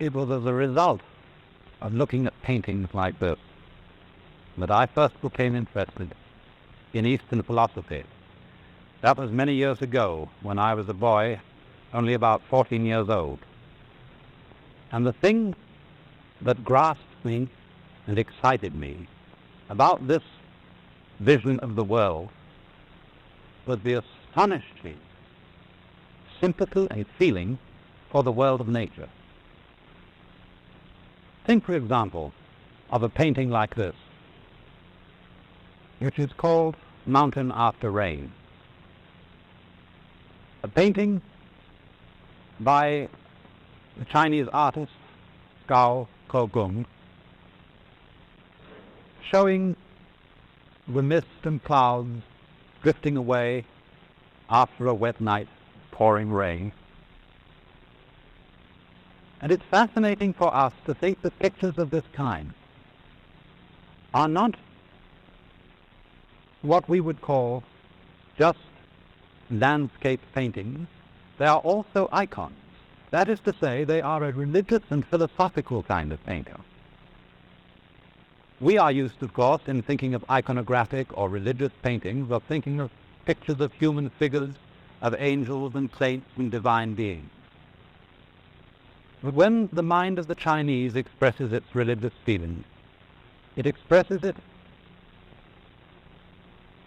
It was as a result of looking at paintings like this that I first became interested in Eastern philosophy. That was many years ago, when I was a boy, only about 14 years old. And the thing that grasped me and excited me about this vision of the world was the astonishing sympathy and feeling for the world of nature. Think, for example, of a painting like this, which is called Mountain After Rain. A painting by the Chinese artist Gao Kogung, showing the mist and clouds drifting away after a wet night, pouring rain. And it's fascinating for us to think that pictures of this kind are not what we would call just landscape paintings. They are also icons. That is to say, they are a religious and philosophical kind of painting. We are used, of course, in thinking of iconographic or religious paintings, of thinking of pictures of human figures, of angels and saints and divine beings. But when the mind of the Chinese expresses its religious feelings, it expresses it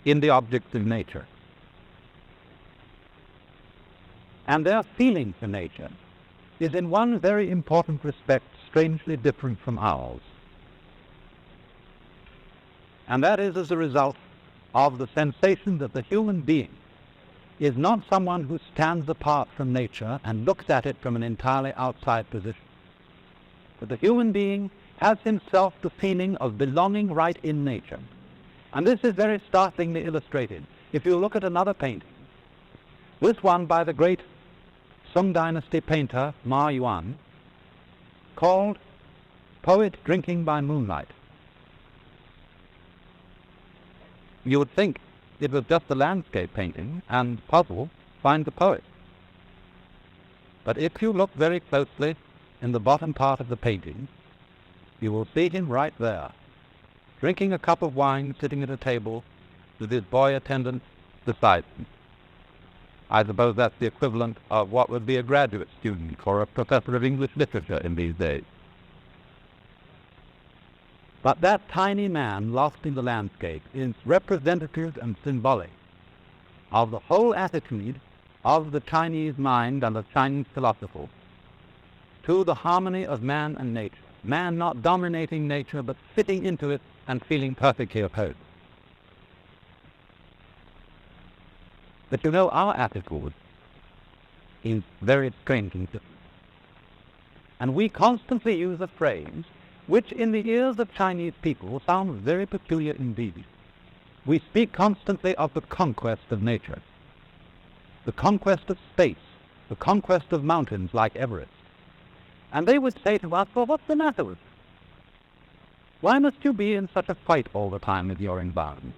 in the objects of nature. And their feeling for nature is in one very important respect strangely different from ours. And that is as a result of the sensation that the human being is not someone who stands apart from nature and looks at it from an entirely outside position. But the human being has himself the feeling of belonging right in nature. And this is very startlingly illustrated if you look at another painting. This one by the great Song Dynasty painter Ma Yuan, called Poet Drinking by Moonlight. You would think it was just a landscape painting and puzzle find the poet. But if you look very closely in the bottom part of the painting, you will see him right there, drinking a cup of wine, sitting at a table with his boy attendant beside him. I suppose that's the equivalent of what would be a graduate student or a professor of English literature in these days. But that tiny man lost in the landscape is representative and symbolic of the whole attitude of the Chinese mind and the Chinese philosophy to the harmony of man and nature. Man not dominating nature, but fitting into it and feeling perfectly at home. But you know, our attitude is very strange and different. And we constantly use a phrase which in the ears of Chinese people sounds very peculiar indeed. We speak constantly of the conquest of nature, the conquest of space, the conquest of mountains like Everest. And they would say to us, well, what's the matter with you? Why must you be in such a fight all the time with your environment?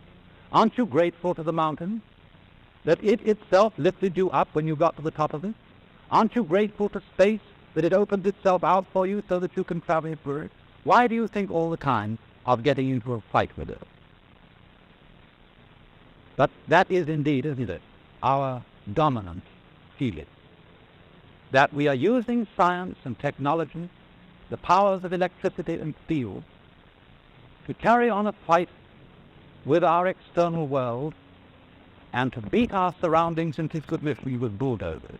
Aren't you grateful to the mountain that it itself lifted you up when you got to the top of it? Aren't you grateful to space that it opened itself out for you so that you can travel through it? Why do you think all the time of getting into a fight with it? But that is indeed, isn't it, our dominant feeling. That we are using science and technology, the powers of electricity and steel, to carry on a fight with our external world and to beat our surroundings into submission with bulldozers.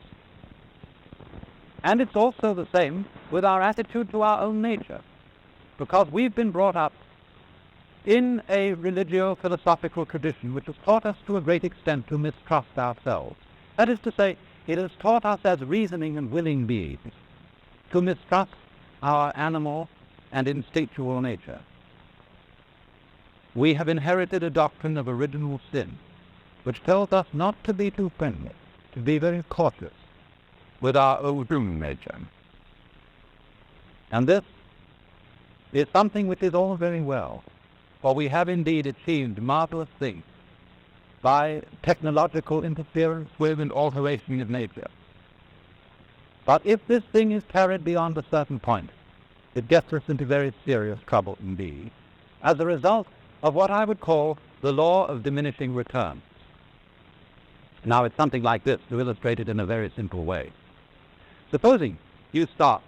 And it's also the same with our attitude to our own nature, because we've been brought up in a religio-philosophical tradition which has taught us to a great extent to mistrust ourselves. That is to say, it has taught us as reasoning and willing beings to mistrust our animal and instinctual nature. We have inherited a doctrine of original sin, which tells us not to be too friendly, to be very cautious with our own human nature. And this is something which is all very well, for we have indeed achieved marvelous things by technological interference with and alteration of nature. But if this thing is carried beyond a certain point, it gets us into very serious trouble indeed, as a result of what I would call the law of diminishing returns. Now, it's something like this, to illustrate it in a very simple way. Supposing you start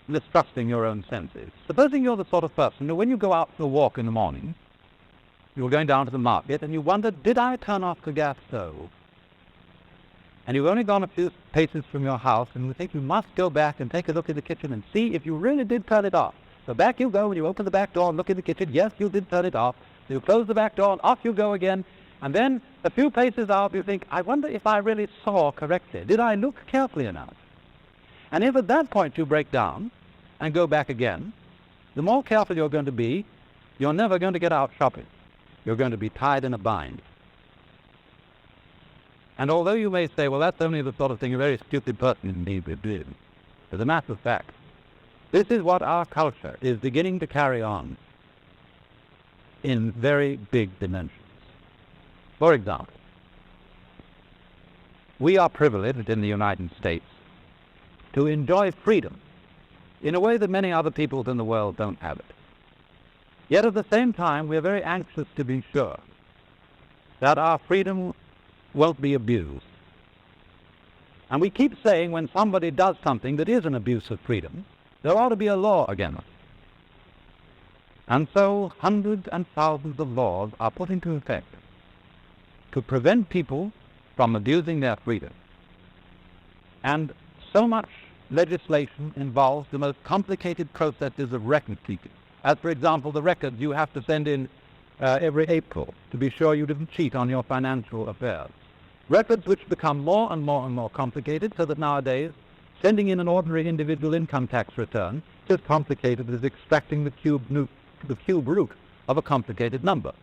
mistrusting your own senses. Supposing you're the sort of person who, when you go out for a walk in the morning, you're going down to the market and you wonder, did I turn off the gas stove? And you've only gone a few paces from your house and you think you must go back and take a look in the kitchen and see if you really did turn it off. So back you go and you open the back door and look in the kitchen. Yes, you did turn it off. So you close the back door and off you go again. And then a few paces out you think, I wonder if I really saw correctly. Did I look carefully enough? And if at that point you break down and go back again, the more careful you're going to be, you're never going to get out shopping. You're going to be tied in a bind. And although you may say, well, that's only the sort of thing a very stupid person indeed would do, as a matter of fact, this is what our culture is beginning to carry on in very big dimensions. For example, we are privileged in the United States to enjoy freedom in a way that many other peoples in the world don't have it. Yet at the same time, we are very anxious to be sure that our freedom won't be abused. And we keep saying when somebody does something that is an abuse of freedom, there ought to be a law against it. And so hundreds and thousands of laws are put into effect to prevent people from abusing their freedom. And so much legislation involves the most complicated processes of record keeping. As, for example, the records you have to send in every April to be sure you didn't cheat on your financial affairs. Records which become more and more and more complicated, so that nowadays sending in an ordinary individual income tax return is as complicated as extracting the cube root of a complicated number.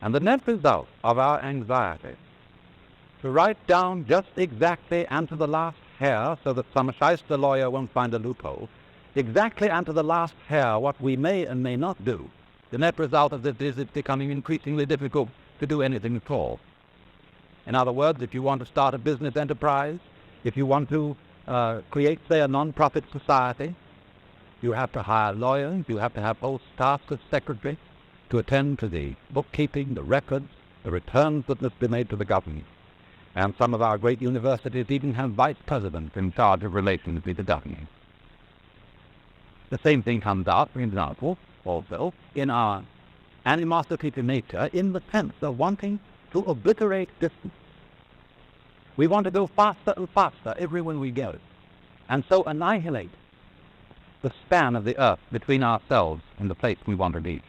And the net result of our anxiety to write down just exactly and to the last hair, so that some shyster lawyer won't find a loophole, exactly and to the last hair what we may and may not do. The net result of this is it's becoming increasingly difficult to do anything at all. In other words, if you want to start a business enterprise, if you want to create, say, a non-profit society, you have to hire lawyers, you have to have whole staffs of secretaries to attend to the bookkeeping, the records, the returns that must be made to the government. And some of our great universities even have vice presidents in charge of relations with the government. The same thing comes out, for example, also in our animosity to nature in the sense of wanting to obliterate distance. We want to go faster and faster everywhere we go, and so annihilate the span of the earth between ourselves and the place we want to reach.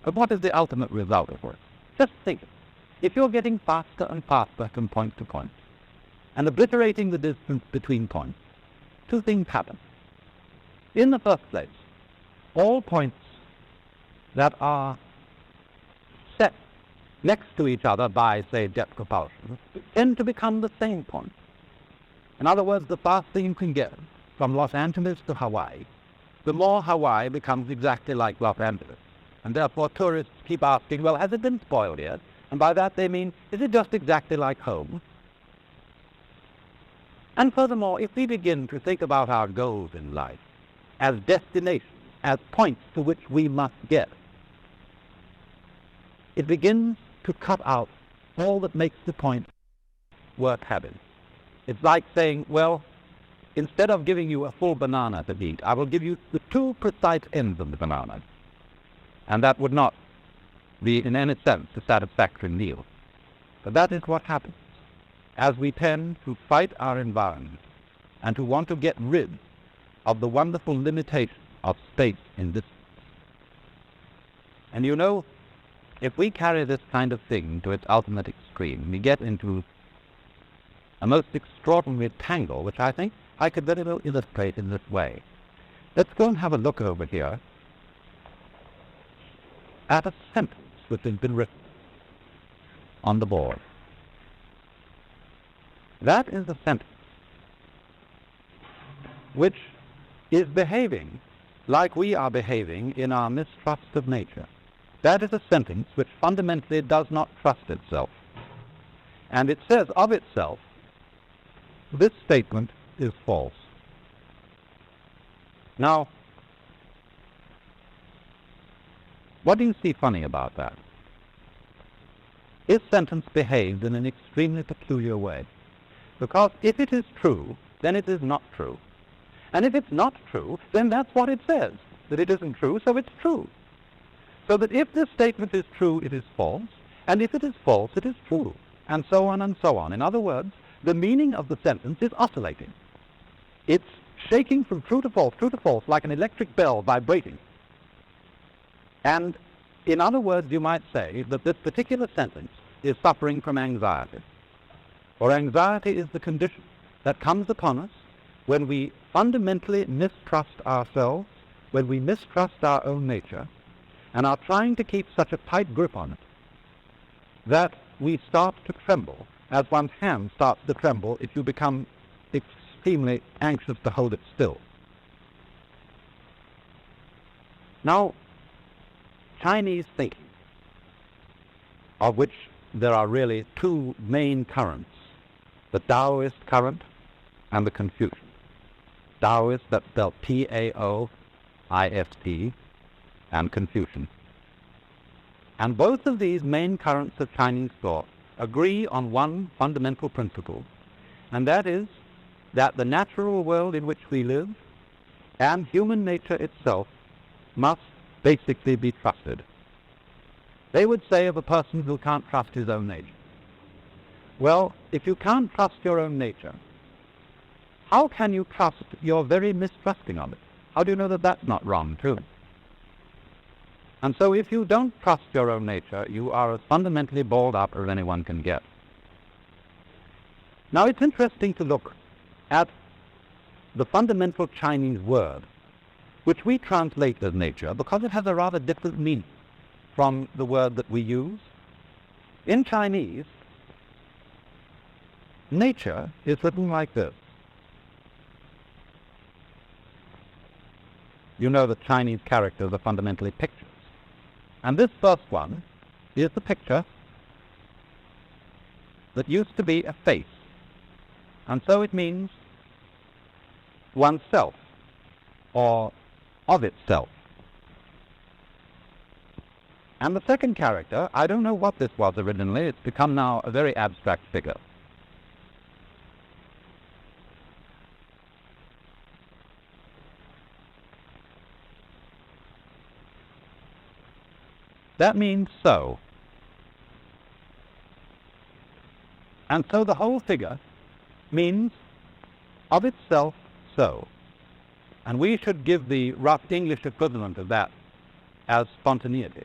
But what is the ultimate result of it? Just think. If you're getting faster and faster from point to point, and obliterating the distance between points, two things happen. In the first place, all points that are set next to each other by, say, jet propulsion tend to become the same point. In other words, the faster you can get from Los Angeles to Hawaii, the more Hawaii becomes exactly like Los Angeles. And therefore tourists keep asking, well, has it been spoiled yet? And by that they mean, is it just exactly like home? And furthermore, if we begin to think about our goals in life as destinations, as points to which we must get, it begins to cut out all that makes the point worth having. It's like saying, well, instead of giving you a full banana to eat, I will give you the two precise ends of the banana. And that would not be in any sense a satisfactory meal. But that is what happens as we tend to fight our environment and to want to get rid of the wonderful limitation of space in distance. And you know, if we carry this kind of thing to its ultimate extreme, we get into a most extraordinary tangle, which I think I could very well illustrate in this way. Let's go and have a look over here at a sentence which has been written on the board. That is a sentence which is behaving like we are behaving in our mistrust of nature. That is a sentence which fundamentally does not trust itself. And it says of itself this statement is false. Now, what do you see funny about that? His sentence behaved in an extremely peculiar way, because if it is true, then it is not true. And if it's not true, then that's what it says, that it isn't true, so it's true. So that if this statement is true, it is false, and if it is false, it is true, and so on and so on. In other words, the meaning of the sentence is oscillating. It's shaking from true to false, like an electric bell vibrating. And in other words, you might say that this particular sentence is suffering from anxiety. For anxiety is the condition that comes upon us when we fundamentally mistrust ourselves, when we mistrust our own nature, and are trying to keep such a tight grip on it that we start to tremble, as one's hand starts to tremble if you become extremely anxious to hold it still. Now, Chinese thinking, of which there are really two main currents, the Taoist current and the Confucian. Taoist, that's spelled Taoist, and Confucian. And both of these main currents of Chinese thought agree on one fundamental principle, and that is that the natural world in which we live and human nature itself must basically be trusted. They would say of a person who can't trust his own nature, well, if you can't trust your own nature, how can you trust your very mistrusting of it? How do you know that that's not wrong too? And so if you don't trust your own nature, you are as fundamentally balled up as anyone can get. Now it's interesting to look at the fundamental Chinese word, which we translate as nature, because it has a rather different meaning from the word that we use. In Chinese, nature is written like this. You know that Chinese characters are fundamentally pictures. And this first one is the picture that used to be a face. And so it means oneself, or of itself. And the second character, I don't know what this was originally, it's become now a very abstract figure. That means so. And so the whole figure means of itself so. And we should give the rough English equivalent of that as spontaneity.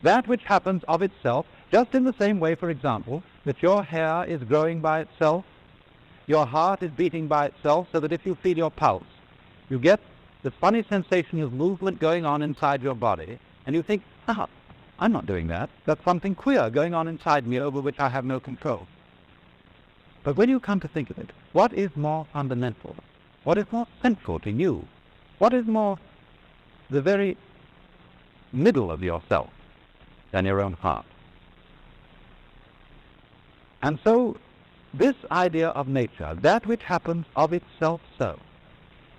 That which happens of itself, just in the same way, for example, that your hair is growing by itself, your heart is beating by itself, so that if you feel your pulse, you get the funny sensation of movement going on inside your body, and you think, I'm not doing that. That's something queer going on inside me over which I have no control. But when you come to think of it, what is more fundamental? What is more central to you? What is more the very middle of yourself than your own heart? And so this idea of nature, that which happens of itself so,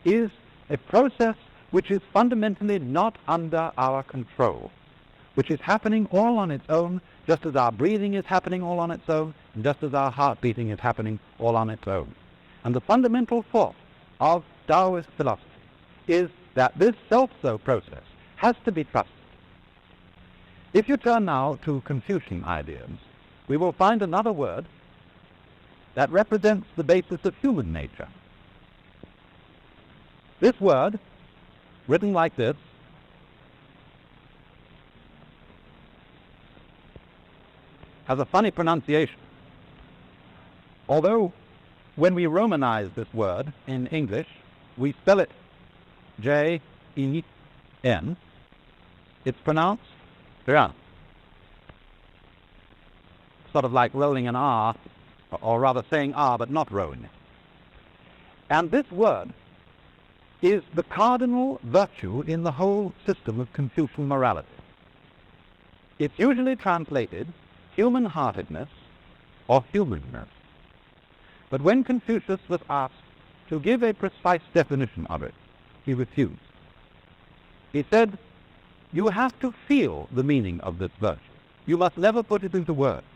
is a process which is fundamentally not under our control, which is happening all on its own, just as our breathing is happening all on its own, and just as our heart beating is happening all on its own. And the fundamental thought of Taoist philosophy is that this self-so process has to be trusted. If you turn now to Confucian ideas, we will find another word that represents the basis of human nature. This word, written like this, has a funny pronunciation. Although when we Romanize this word in English, we spell it J-E-N, it's pronounced Jan. Sort of like rolling an R, or rather saying R but not rolling it. And this word is the cardinal virtue in the whole system of Confucian morality. It's usually translated human-heartedness or humanness. But when Confucius was asked to give a precise definition of it, he refused. He said, "You have to feel the meaning of this verse. You must never put it into words."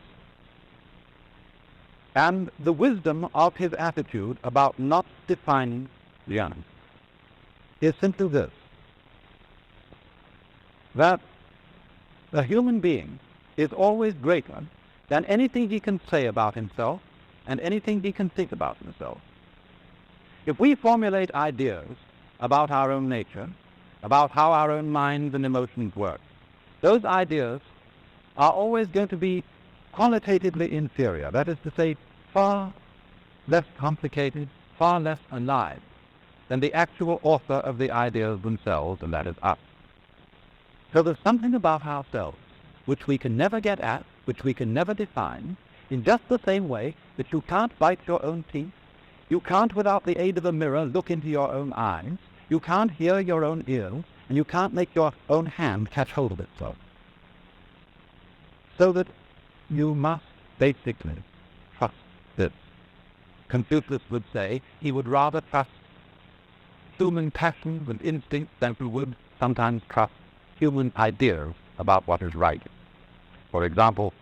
And the wisdom of his attitude about not defining the animal is simply this, that the human being is always greater than anything he can say about himself and anything he can think about himself. If we formulate ideas about our own nature, about how our own minds and emotions work, those ideas are always going to be qualitatively inferior, that is to say, far less complicated, far less alive than the actual author of the ideas themselves, and that is us. So there's something about ourselves which we can never get at, which we can never define, in just the same way that you can't bite your own teeth, you can't, without the aid of a mirror, look into your own eyes, you can't hear your own ears, and you can't make your own hand catch hold of itself. So that you must basically trust this. Confucius would say he would rather trust human passions and instincts than he would sometimes trust human ideas about what is right. For example,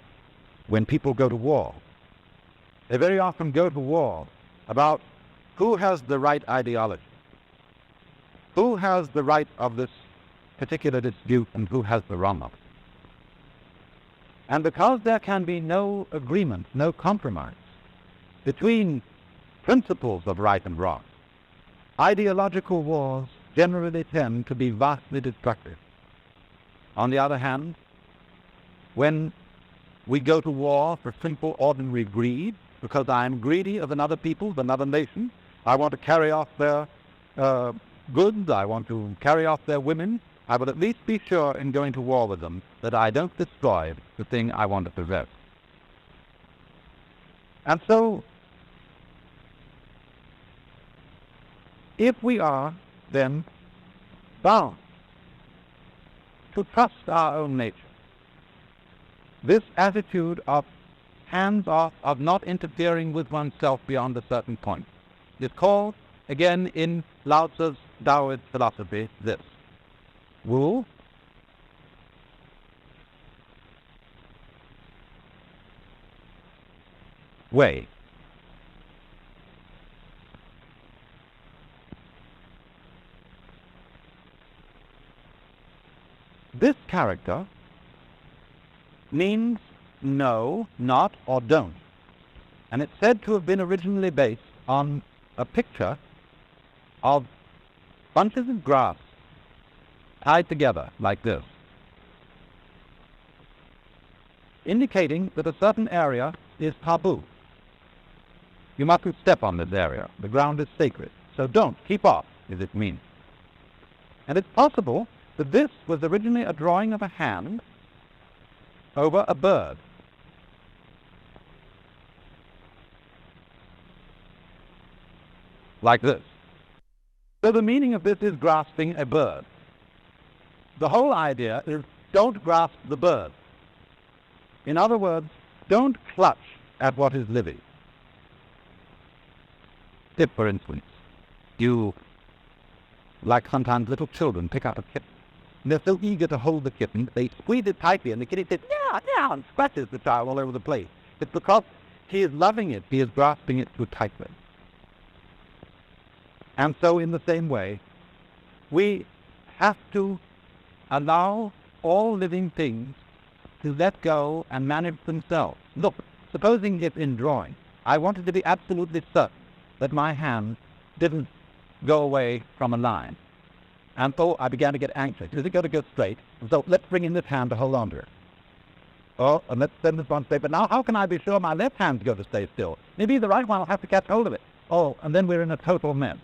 when people go to war, they very often go to war about who has the right ideology, who has the right of this particular dispute, and who has the wrong of it. And because there can be no agreement, no compromise between principles of right and wrong, ideological wars generally tend to be vastly destructive. On the other hand, when we go to war for simple, ordinary greed, because I am greedy of another people, of another nation, I want to carry off their goods, I want to carry off their women, I will at least be sure in going to war with them that I don't destroy the thing I want to possess. And so, if we are then bound to trust our own nature, this attitude of hands-off, of not interfering with oneself beyond a certain point, is called, again in Lao Tzu's Taoist philosophy, this: Wu, Wei. This character means no, not, or don't. And it's said to have been originally based on a picture of bunches of grass tied together like this, indicating that a certain area is taboo. You mustn't step on this area. The ground is sacred. So don't, keep off, is its meaning. And it's possible that this was originally a drawing of a hand over a bird. Like this. So the meaning of this is grasping a bird. The whole idea is don't grasp the bird. In other words, don't clutch at what is living. If, for instance, you, like sometimes little children, pick up a kitten, and they're so eager to hold the kitten, they squeeze it tightly, and the kitty says, yeah, yeah, and scratches the child all over the place. It's because he is loving it, he is grasping it too tightly. And so in the same way, we have to allow all living things to let go and manage themselves. Look, supposing if in drawing, I wanted to be absolutely certain that my hand didn't go away from a line. And so I began to get anxious. Is it going to go straight? And so let's bring in this hand to hold on to it. Oh, and let's send this one straight. But now how can I be sure my left hand's going to stay still? Maybe the right one will have to catch hold of it. Oh, and then we're in a total mess.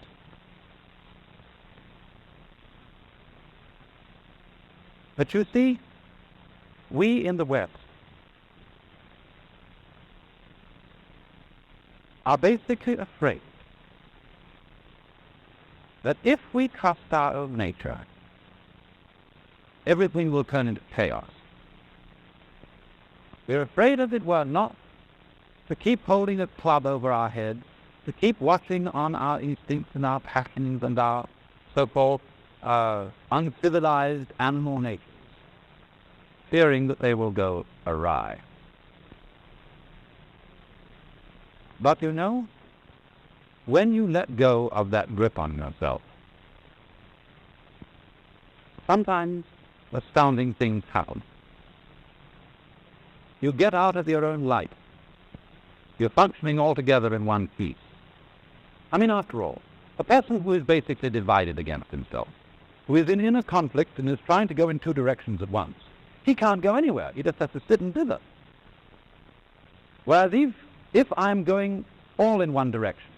But you see, we in the West are basically afraid that if we trust our own nature, everything will turn into chaos. We're afraid, as it were, not to keep holding a club over our heads, to keep watching on our instincts and our passions and our so-called uncivilized animal natures, fearing that they will go awry. But you know, when you let go of that grip on yourself, sometimes astounding things happen. You get out of your own light. You're functioning altogether in one piece. I mean, after all, a person who is basically divided against himself, who is in inner conflict and is trying to go in two directions at once, he can't go anywhere. He just has to sit and dither. Whereas if I'm going all in one direction,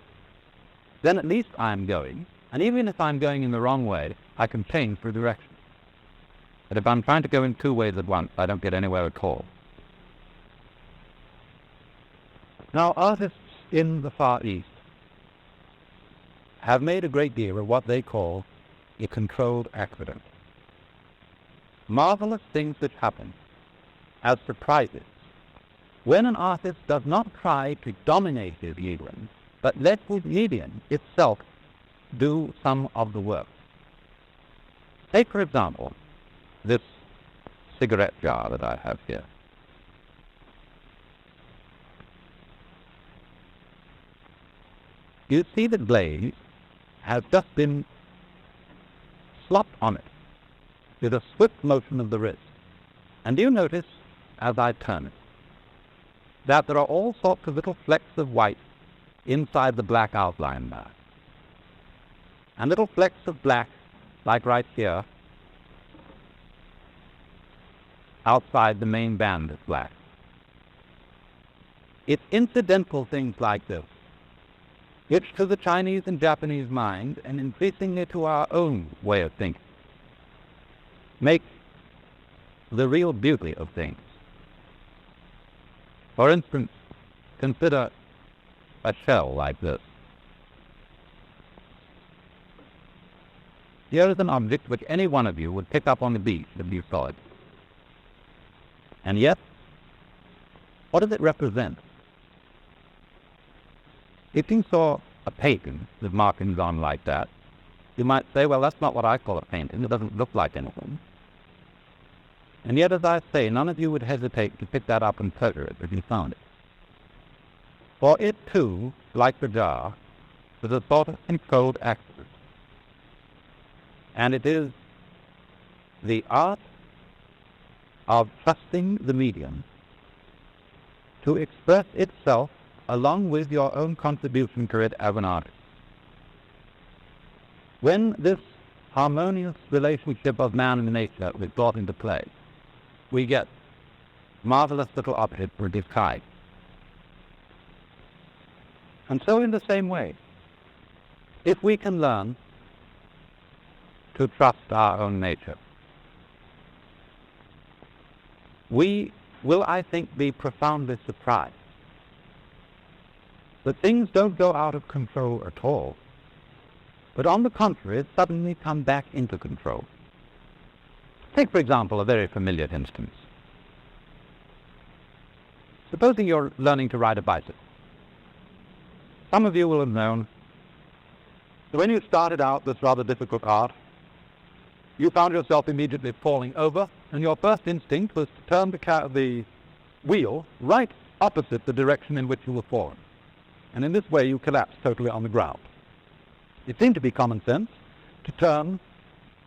then at least I'm going, and even if I'm going in the wrong way, I can change the direction. But if I'm trying to go in two ways at once, I don't get anywhere at all. Now, artists in the Far East have made a great deal of what they call a controlled accident. Marvelous things that happen as surprises when an artist does not try to dominate his medium, but let his medium itself do some of the work. Take, for example, this cigarette jar that I have here. You see the glaze has just been slopped on it with a swift motion of the wrist. And you notice, as I turn it, that there are all sorts of little flecks of white inside the black outline there. And little flecks of black, like right here, outside the main band is black. It's incidental things like this, which to the Chinese and Japanese mind, and increasingly to our own way of thinking, make the real beauty of things. For instance, consider a shell like this. Here is an object which any one of you would pick up on the beach if you saw it. And yet, what does it represent? If you saw a painting with markings on like that, you might say, well, that's not what I call a painting. It doesn't look like anything. And yet, as I say, none of you would hesitate to pick that up and treasure it if you found it. For it, too, like the jar, is a sort of controlled accident. And it is the art of trusting the medium to express itself along with your own contribution to it as an artist. When this harmonious relationship of man and nature is brought into play, we get marvelous little objects for this kind. And so in the same way, if we can learn to trust our own nature, we will, I think, be profoundly surprised that things don't go out of control at all, but on the contrary, suddenly come back into control. Take, for example, a very familiar instance. Supposing you're learning to ride a bicycle. Some of you will have known that when you started out this rather difficult art, you found yourself immediately falling over, and your first instinct was to turn the wheel right opposite the direction in which you were falling. And in this way you collapsed totally on the ground. It seemed to be common sense to turn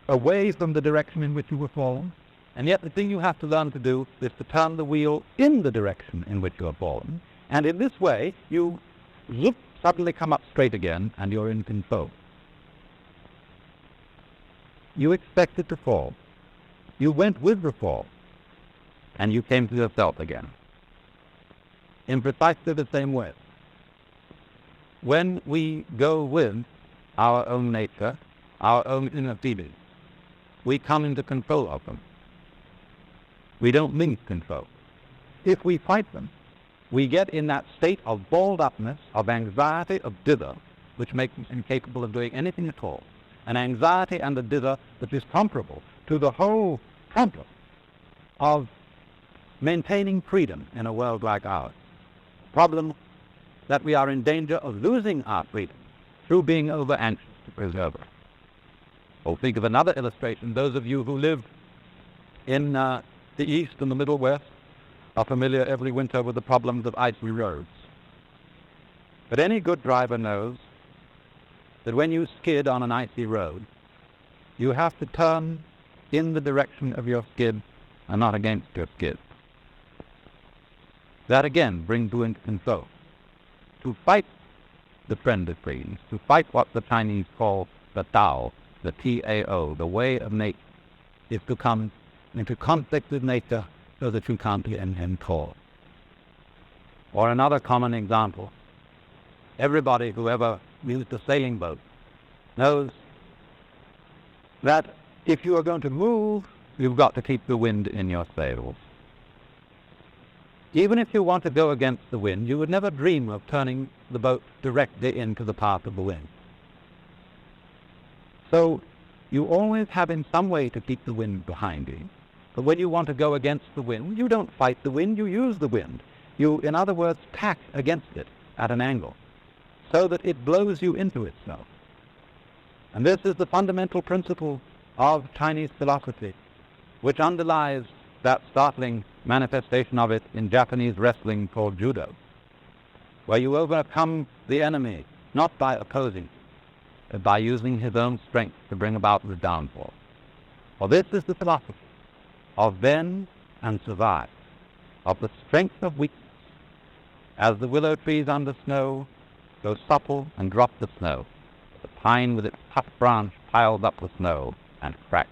away from the direction in which you were falling, and yet the thing you have to learn to do is to turn the wheel in the direction in which you are falling, and in this way you suddenly come up straight again and you're in control. You expected to fall. You went with the fall, and you came to yourself again. In precisely the same way, when we go with our own nature, our own inner feelings, we come into control of them. We don't lose control. If we fight them, we get in that state of balled upness, of anxiety, of dither, which makes us incapable of doing anything at all. An anxiety and a dither that is comparable to the whole problem of maintaining freedom in a world like ours. Problem that we are in danger of losing our freedom through being over anxious to preserve it. Or think of another illustration. Those of you who live in the East and the Middle West are familiar every winter with the problems of icy roads. But any good driver knows that when you skid on an icy road, you have to turn in the direction of your skid and not against your skid. That again brings you into control. To fight the trend of freedom, to fight what the Chinese call the Tao, the T-A-O, the way of nature, is to come into conflict with nature so that you can't be in control. Or another common example, everybody who ever used a sailing boat knows that if you are going to move, you've got to keep the wind in your sails. Even if you want to go against the wind, you would never dream of turning the boat directly into the path of the wind. So you always have in some way to keep the wind behind you. But when you want to go against the wind, you don't fight the wind, you use the wind. You, in other words, tack against it at an angle so that it blows you into itself. And this is the fundamental principle of Chinese philosophy, which underlies that startling manifestation of it in Japanese wrestling called judo, where you overcome the enemy not by opposing, but by using his own strength to bring about the downfall. For this is the philosophy of bend and survive, of the strength of weakness, as the willow trees under snow go supple and drop the snow, the pine with its tough branch piles up the snow and cracks.